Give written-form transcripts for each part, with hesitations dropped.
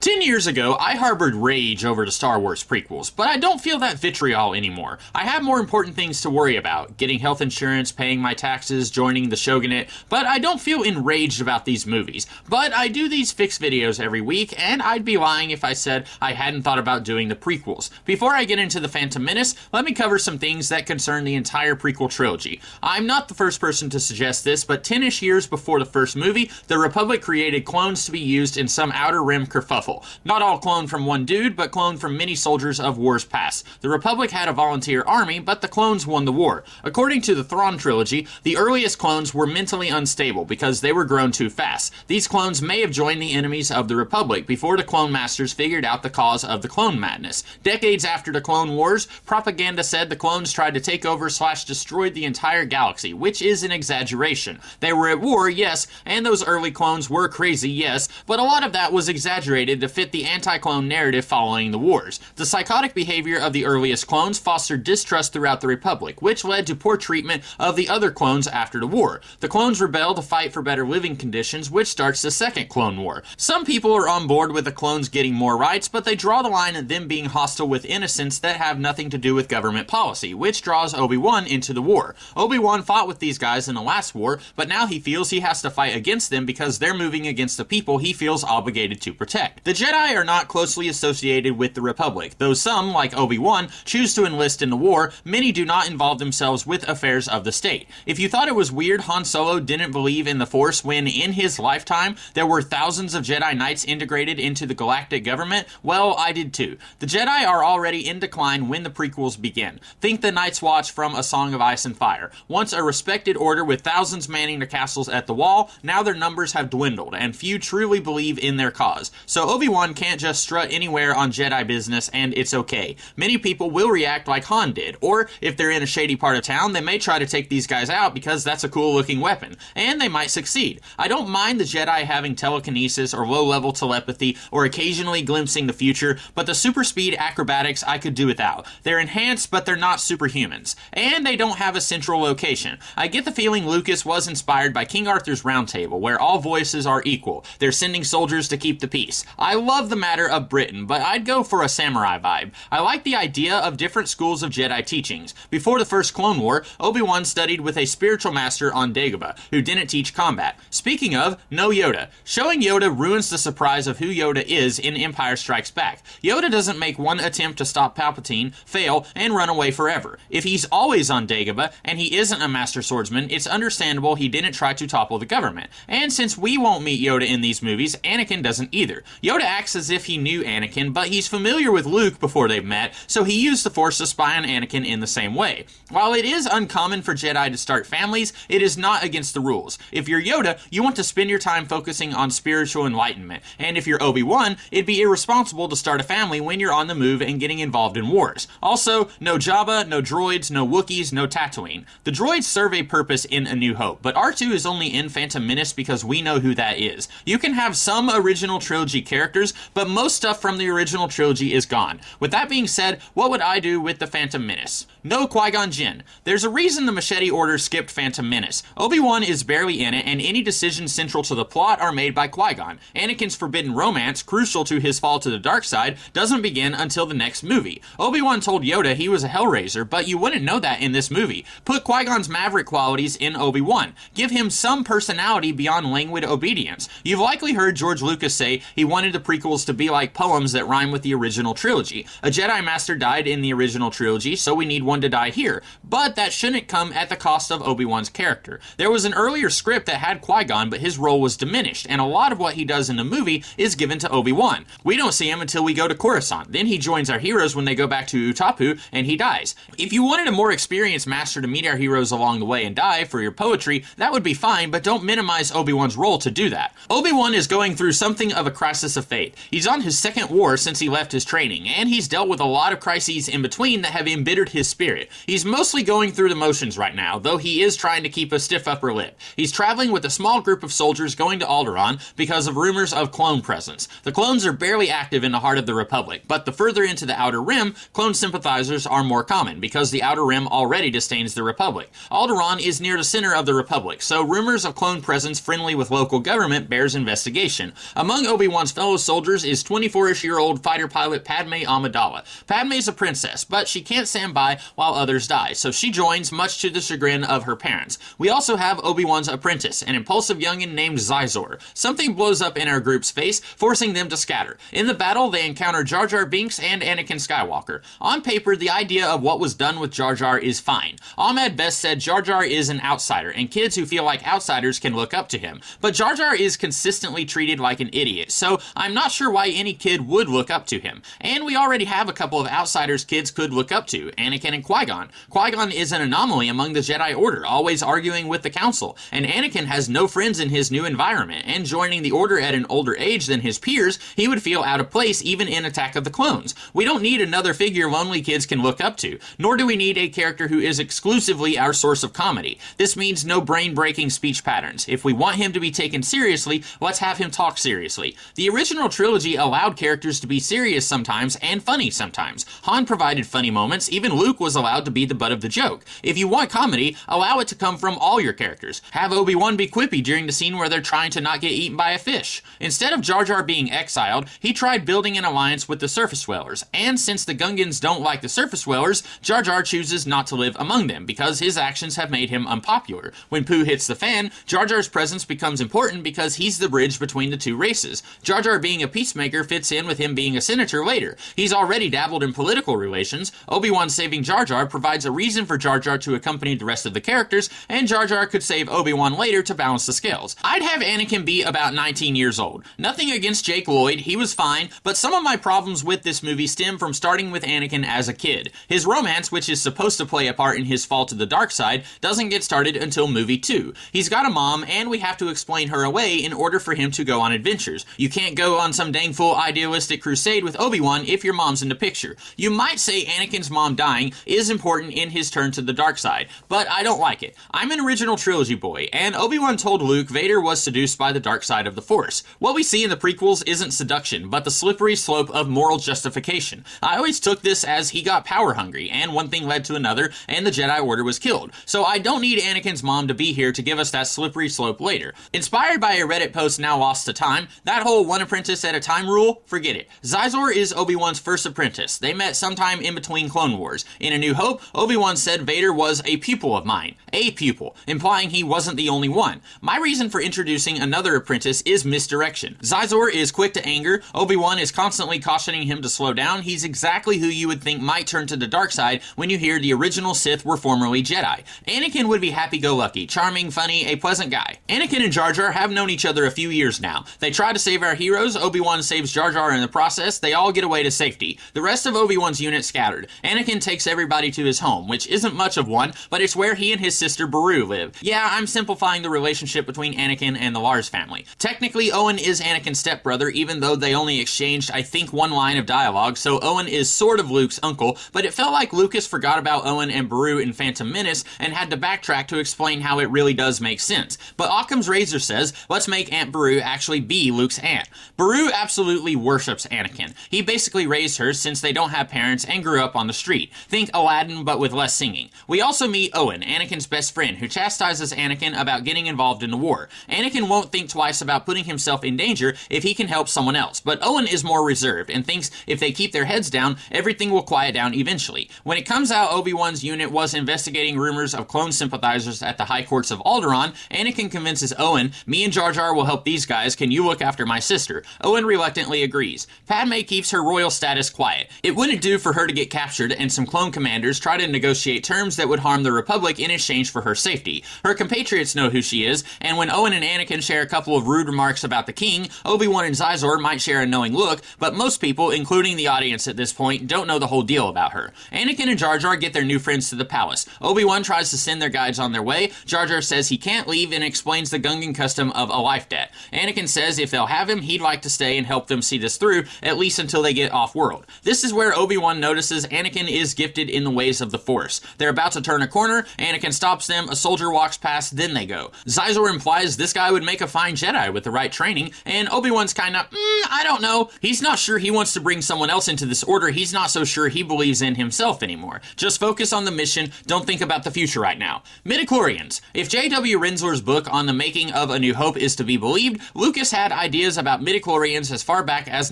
10 years ago, I harbored rage over the Star Wars prequels, but I don't feel that vitriol anymore. I have more important things to worry about, getting health insurance, paying my taxes, joining the shogunate, but I don't feel enraged about these movies. But I do these fix videos every week, and I'd be lying if I said I hadn't thought about doing the prequels. Before I get into The Phantom Menace, let me cover some things that concern the entire prequel trilogy. I'm not the first person to suggest this, but 10-ish years before the first movie, the Republic created clones to be used in some Outer Rim kerfuffle. Not all cloned from one dude, but cloned from many soldiers of wars past. The Republic had a volunteer army, but the clones won the war. According to the Thrawn trilogy, the earliest clones were mentally unstable because they were grown too fast. These clones may have joined the enemies of the Republic before the Clone Masters figured out the cause of the clone madness. Decades after the Clone Wars, propaganda said the clones tried to take over / destroyed the entire galaxy, which is an exaggeration. They were at war, yes, and those early clones were crazy, yes, but a lot of that was exaggerated to fit the anti-clone narrative following the wars. The psychotic behavior of the earliest clones fostered distrust throughout the Republic, which led to poor treatment of the other clones after the war. The clones rebel to fight for better living conditions, which starts the Second Clone War. Some people are on board with the clones getting more rights, but they draw the line at them being hostile with innocents that have nothing to do with government policy, which draws Obi-Wan into the war. Obi-Wan fought with these guys in the last war, but now he feels he has to fight against them because they're moving against the people he feels obligated to protect. The Jedi are not closely associated with the Republic. Though some, like Obi-Wan, choose to enlist in the war, many do not involve themselves with affairs of the state. If you thought it was weird Han Solo didn't believe in the Force when, in his lifetime, there were thousands of Jedi Knights integrated into the galactic government, well, I did too. The Jedi are already in decline when the prequels begin. Think the Night's Watch from A Song of Ice and Fire. Once a respected order with thousands manning the castles at the Wall, now their numbers have dwindled, and few truly believe in their cause. So Obi-Wan can't just strut anywhere on Jedi business, and it's okay. Many people will react like Han did, or if they're in a shady part of town, they may try to take these guys out because that's a cool looking weapon, and they might succeed. I don't mind the Jedi having telekinesis or low-level telepathy or occasionally glimpsing the future, but the super speed acrobatics I could do without. They're enhanced, but they're not superhumans, and they don't have a central location. I get the feeling Lucas was inspired by King Arthur's Round Table, where all voices are equal. They're sending soldiers to keep the peace. I love the matter of Britain, but I'd go for a samurai vibe. I like the idea of different schools of Jedi teachings. Before the first Clone War, Obi-Wan studied with a spiritual master on Dagobah, who didn't teach combat. Speaking of, no Yoda. Showing Yoda ruins the surprise of who Yoda is in Empire Strikes Back. Yoda doesn't make one attempt to stop Palpatine, fail, and run away forever. If he's always on Dagobah, and he isn't a master swordsman, it's understandable he didn't try to topple the government. And since we won't meet Yoda in these movies, Anakin doesn't either. Yoda acts as if he knew Anakin, but he's familiar with Luke before they've met, so he used the Force to spy on Anakin in the same way. While it is uncommon for Jedi to start families, it is not against the rules. If you're Yoda, you want to spend your time focusing on spiritual enlightenment, and if you're Obi-Wan, it'd be irresponsible to start a family when you're on the move and getting involved in wars. Also, no Jabba, no droids, no Wookiees, no Tatooine. The droids serve a purpose in A New Hope, but R2 is only in Phantom Menace because we know who that is. You can have some original trilogy characters, but most stuff from the original trilogy is gone. With that being said, what would I do with The Phantom Menace? No Qui-Gon Jinn. There's a reason the Machete Order skipped Phantom Menace. Obi-Wan is barely in it, and any decisions central to the plot are made by Qui-Gon. Anakin's forbidden romance, crucial to his fall to the dark side, doesn't begin until the next movie. Obi-Wan told Yoda he was a Hellraiser, but you wouldn't know that in this movie. Put Qui-Gon's maverick qualities in Obi-Wan. Give him some personality beyond languid obedience. You've likely heard George Lucas say he wanted the prequels to be like poems that rhyme with the original trilogy. A Jedi Master died in the original trilogy, so we need one to die here. But that shouldn't come at the cost of Obi-Wan's character. There was an earlier script that had Qui-Gon, but his role was diminished, and a lot of what he does in the movie is given to Obi-Wan. We don't see him until we go to Coruscant. Then he joins our heroes when they go back to Utapu, and he dies. If you wanted a more experienced master to meet our heroes along the way and die for your poetry, that would be fine, but don't minimize Obi-Wan's role to do that. Obi-Wan is going through something of a crisis of faith. He's on his second war since he left his training, and he's dealt with a lot of crises in between that have embittered his spirit. He's mostly going through the motions right now, though he is trying to keep a stiff upper lip. He's traveling with a small group of soldiers going to Alderaan because of rumors of clone presence. The clones are barely active in the heart of the Republic, but the further into the Outer Rim, clone sympathizers are more common because the Outer Rim already disdains the Republic. Alderaan is near the center of the Republic, so rumors of clone presence friendly with local government bears investigation. Among Obi-Wan's fellow soldiers is 24-ish-year-old fighter pilot Padme Amidala. Padme's a princess, but she can't stand by while others die, so she joins, much to the chagrin of her parents. We also have Obi-Wan's apprentice, an impulsive youngin named Xizor. Something blows up in our group's face, forcing them to scatter. In the battle, they encounter Jar Jar Binks and Anakin Skywalker. On paper, the idea of what was done with Jar Jar is fine. Ahmed Best said Jar Jar is an outsider, and kids who feel like outsiders can look up to him. But Jar Jar is consistently treated like an idiot, so I'm not sure why any kid would look up to him. And we already have a couple of outsiders kids could look up to, Anakin and Qui-Gon. Qui-Gon is an anomaly among the Jedi Order, always arguing with the Council, and Anakin has no friends in his new environment, and joining the Order at an older age than his peers, he would feel out of place even in Attack of the Clones. We don't need another figure lonely kids can look up to, nor do we need a character who is exclusively our source of comedy. This means no brain-breaking speech patterns. If we want him to be taken seriously, let's have him talk seriously. The original trilogy allowed characters to be serious sometimes and funny sometimes. Han provided funny moments, even Luke was allowed to be the butt of the joke. If you want comedy, allow it to come from all your characters. Have Obi-Wan be quippy during the scene where they're trying to not get eaten by a fish. Instead of Jar Jar being exiled, he tried building an alliance with the Surface Dwellers, and since the Gungans don't like the Surface Dwellers, Jar Jar chooses not to live among them because his actions have made him unpopular. When poo hits the fan, Jar Jar's presence becomes important because he's the bridge between the two races. Jar Jar being a peacemaker fits in with him being a senator later. He's already dabbled in political relations. Obi-Wan saving Jar Jar provides a reason for Jar Jar to accompany the rest of the characters, and Jar Jar could save Obi-Wan later to balance the scales. I'd have Anakin be about 19 years old. Nothing against Jake Lloyd, he was fine, but some of my problems with this movie stem from starting with Anakin as a kid. His romance, which is supposed to play a part in his fall to the dark side, doesn't get started until movie 2. He's got a mom, and we have to explain her away in order for him to go on adventures. You can't go on some dang fool idealistic crusade with Obi-Wan if your mom's in the picture. You might say Anakin's mom dying is important in his turn to the dark side, but I don't like it. I'm an original trilogy boy, and Obi-Wan told Luke Vader was seduced by the dark side of the Force. What we see in the prequels isn't seduction, but the slippery slope of moral justification. I always took this as he got power hungry, and one thing led to another, and the Jedi Order was killed. So I don't need Anakin's mom to be here to give us that slippery slope later. Inspired by a Reddit post now lost to time, that whole one apprentice at a time rule, forget it. Xizor is Obi-Wan's first apprentice. They met sometime in between Clone Wars. In A New Hope, Obi-Wan said Vader was a pupil of mine. A pupil, implying he wasn't the only one. My reason for introducing another apprentice is misdirection. Xizor is quick to anger. Obi-Wan is constantly cautioning him to slow down. He's exactly who you would think might turn to the dark side when you hear the original Sith were formerly Jedi. Anakin would be happy-go-lucky, charming, funny, a pleasant guy. Anakin and Jar Jar have known each other a few years now. They try to save our heroes. Obi-Wan saves Jar Jar in the process. They all get away to safety. The rest of Obi-Wan's unit scattered. Anakin takes everybody to his home, which isn't much of one, but it's where he and his sister Beru live. Yeah, I'm simplifying the relationship between Anakin and the Lars family. Technically, Owen is Anakin's stepbrother, even though they only exchanged, I think, one line of dialogue, so Owen is sort of Luke's uncle, but it felt like Lucas forgot about Owen and Beru in Phantom Menace and had to backtrack to explain how it really does make sense. But Occam's razor says, let's make Aunt Beru actually be Luke's aunt. Beru absolutely worships Anakin. He basically raised her since they don't have parents and grew up on the street. Think Aladdin, but with less singing. We also meet Owen, Anakin's best friend, who chastises Anakin about getting involved in the war. Anakin won't think twice about putting himself in danger if he can help someone else, but Owen is more reserved and thinks if they keep their heads down, everything will quiet down eventually. When it comes out Obi-Wan's unit was investigating rumors of clone sympathizers at the high courts of Alderaan, Anakin convinces Owen, me and Jar Jar will help these guys, can you look after my sister? Owen reluctantly agrees. Padme keeps her royal status quiet. It wouldn't do for her to get captured and some clone commanders try to negotiate terms that would harm the Republic in exchange for her safety. Her compatriots know who she is, and when Owen and Anakin share a couple of rude remarks about the king, Obi-Wan and Xizor might share a knowing look, but most people, including the audience at this point, don't know the whole deal about her. Anakin and Jar Jar get their new friends to the palace. Obi-Wan tries to send their guides on their way. Jar Jar says he can't leave and explains the Gungan custom of a life debt. Anakin says if they'll have him, he'd like to stay and help them see this through, at least until they get off-world. This is where Obi-Wan notices Anakin is gifted invested in the ways of the Force. They're about to turn a corner, Anakin stops them, a soldier walks past, then they go. Xizor implies this guy would make a fine Jedi with the right training, and Obi-Wan's kinda, I don't know. He's not sure he wants to bring someone else into this order, he's not so sure he believes in himself anymore. Just focus on the mission, don't think about the future right now. Midichlorians. If J.W. Rinzler's book on the making of A New Hope is to be believed, Lucas had ideas about midichlorians as far back as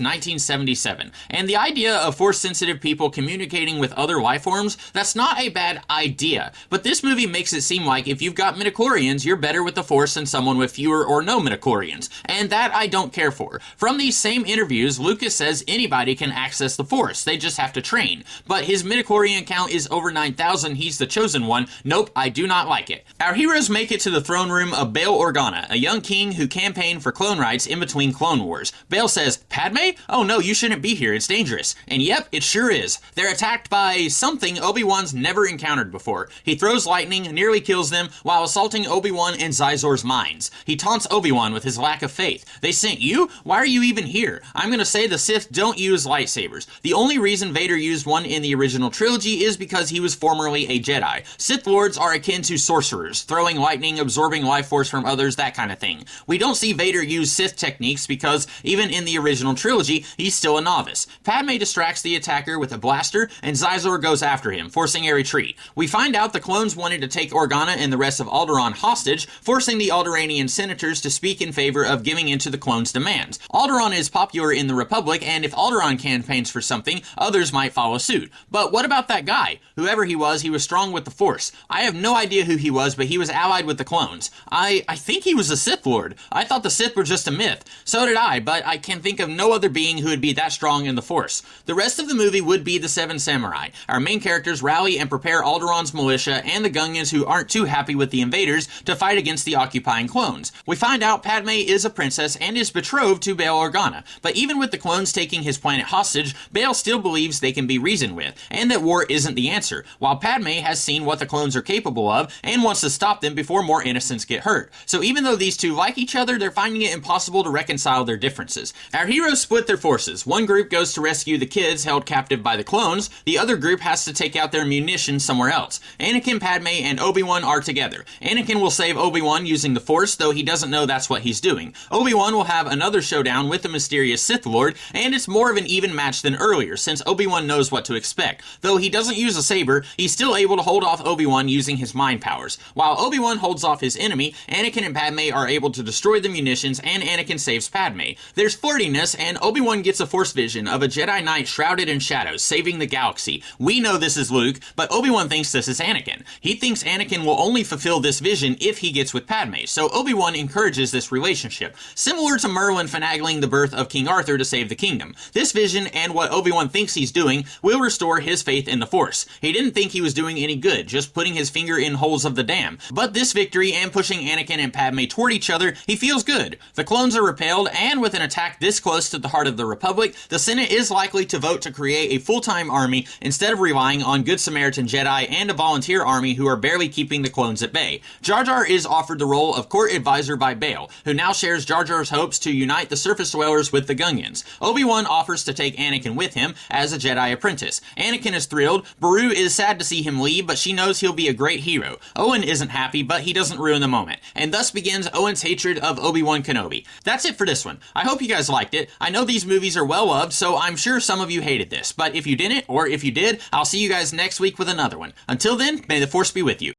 1977. And the idea of Force-sensitive people communicating with other life forms, that's not a bad idea. But this movie makes it seem like if you've got midichlorians, you're better with the Force than someone with fewer or no midichlorians. And that I don't care for. From these same interviews, Lucas says anybody can access the Force, they just have to train. But his midichlorian count is over 9,000, he's the chosen one. Nope, I do not like it. Our heroes make it to the throne room of Bail Organa, a young king who campaigned for clone rights in between Clone Wars. Bail says, Padme? Oh no, you shouldn't be here, it's dangerous. And yep, it sure is. They're attacked by something Obi-Wan's never encountered before. He throws lightning, nearly kills them, while assaulting Obi-Wan and Xizor's minds. He taunts Obi-Wan with his lack of faith. They sent you? Why are you even here? I'm gonna say the Sith don't use lightsabers. The only reason Vader used one in the original trilogy is because he was formerly a Jedi. Sith Lords are akin to sorcerers, throwing lightning, absorbing life force from others, that kind of thing. We don't see Vader use Sith techniques because, even in the original trilogy, he's still a novice. Padme distracts the attacker with a blaster, and Xizor goes after him, forcing a retreat. We find out the clones wanted to take Organa and the rest of Alderaan hostage, forcing the Alderaanian senators to speak in favor of giving in to the clones' demands. Alderaan is popular in the Republic, and if Alderaan campaigns for something, others might follow suit. But what about that guy? Whoever he was strong with the Force. I have no idea who he was, but he was allied with the clones. I think he was a Sith Lord. I thought the Sith were just a myth. So did I, but I can think of no other being who would be that strong in the Force. The rest of the movie would be the Seven Samurai. Our main characters rally and prepare Alderaan's militia and the Gungans who aren't too happy with the invaders to fight against the occupying clones. We find out Padme is a princess and is betrothed to Bail Organa, but even with the clones taking his planet hostage, Bail still believes they can be reasoned with, and that war isn't the answer, while Padme has seen what the clones are capable of and wants to stop them before more innocents get hurt. So even though these two like each other, they're finding it impossible to reconcile their differences. Our heroes split their forces. One group goes to rescue the kids held captive by the clones, the other group has to take out their munitions somewhere else. Anakin, Padme, and Obi-Wan are together. Anakin will save Obi-Wan using the Force, though he doesn't know that's what he's doing. Obi-Wan will have another showdown with the mysterious Sith Lord, and it's more of an even match than earlier, since Obi-Wan knows what to expect. Though he doesn't use a saber, he's still able to hold off Obi-Wan using his mind powers. While Obi-Wan holds off his enemy, Anakin and Padme are able to destroy the munitions, and Anakin saves Padme. There's flirtiness, and Obi-Wan gets a Force vision of a Jedi Knight shrouded in shadows, saving the galaxy. We know this is Luke, but Obi-Wan thinks this is Anakin. He thinks Anakin will only fulfill this vision if he gets with Padme, so Obi-Wan encourages this relationship, similar to Merlin finagling the birth of King Arthur to save the kingdom. This vision, and what Obi-Wan thinks he's doing, will restore his faith in the Force. He didn't think he was doing any good, just putting his finger in holes of the dam. But this victory and pushing Anakin and Padme toward each other, he feels good. The clones are repelled, and with an attack this close to the heart of the Republic, the Senate is likely to vote to create a full-time army instead of relying on Good Samaritan Jedi and a volunteer army who are barely keeping the clones at bay. Jar Jar is offered the role of court advisor by Bail, who now shares Jar Jar's hopes to unite the surface dwellers with the Gungans. Obi-Wan offers to take Anakin with him as a Jedi apprentice. Anakin is thrilled. Beru is sad to see him leave, but she knows he'll be a great hero. Owen isn't happy, but he doesn't ruin the moment. And thus begins Owen's hatred of Obi-Wan Kenobi. That's it for this one. I hope you guys liked it. I know these movies are well loved, so I'm sure some of you hated this. But if you didn't, or if you did, I'll see you guys next week with another one. Until then, may the Force be with you.